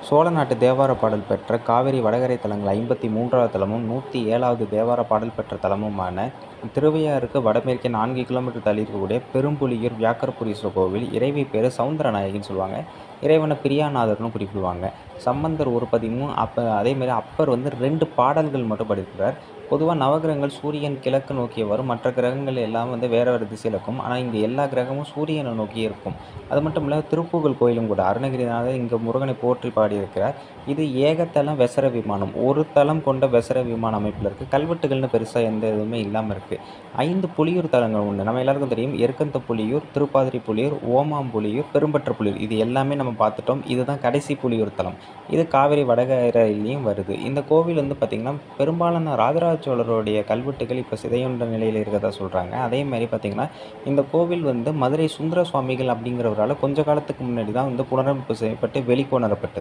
சோழ நாட்டு தேவார பாடல் பெற்ற காவிரி வடகரை தலங்கள் 53வது தலமும் 107வது தேவார பாடல் பெற்ற தலமுமான திருவையாறுக்கு வடமேற்கே 4 கிலோமீட்டர் தள்ளி இருக்கக்கூடிய பெரும்புலியூர் வியாக்கரபுரீஸ்வரர் கோவில். இறைவி பேர் சவுந்தரநாயகின்னு சொல்லுவாங்க. இறைவனை பிரியாநாதர்னு குறிப்பிடுவாங்க. சம்பந்தர் ஒரு பதிவும் அதேமாதிரி அப்பர் 2 பாடல்கள் மட்டும் படிக்கிறார். பொதுவாக நவகிரகங்கள் சூரியன் கிழக்கு நோக்கி வரும், மற்ற கிரகங்கள் எல்லாம் வேறு வேறு திசையில் இருக்கும். ஆனால் இங்கே எல்லா கிரகமும் சூரியனை நோக்கி இருக்கும். அது மட்டும் இல்லை, திருப்புகழ் கோயிலும் கூட அருணகிரிநாதர் இங்கே முருகனை போற்றி பாடியிருக்கிறார். இது ஏகத்தளம் வெசர விமானம், ஒரு தளம் கொண்ட வெசர விமான அமைப்பில் இருக்குது. கல்வெட்டுகள்னு பெருசாக எந்த இதுவுமே இல்லாமல் இருக்குது. 5 புலியூர் தலங்கள் உண்டு. நம்ம எல்லாருக்கும் தெரியும், எருக்கந்த புலியூர், திருப்பாதிரி புலியூர், ஓமாம்புலியூர், பெரும்பற்ற புலியூர். இது எல்லாமே நம்ம பார்த்துட்டோம். இதுதான் கடைசி புலியூர் தலம். இது காவிரி வடகரையிலையும் வருது. இந்த கோவில் பார்த்திங்கன்னா பெரும்பாலான ராஜராஜ சோழருடைய கல்வெட்டுகள் இப்போ சிதையுண்ட நிலையில் இருக்கிறதா சொல்கிறாங்க. அதே மாதிரி பார்த்திங்கன்னா இந்த கோவில் மதுரை சுந்தர சுவாமிகள் அப்படிங்கிறவரால் கொஞ்ச காலத்துக்கு முன்னாடி தான் புனரமைப்பு செய்யப்பட்டு வெளிக்கொணரப்பட்டது.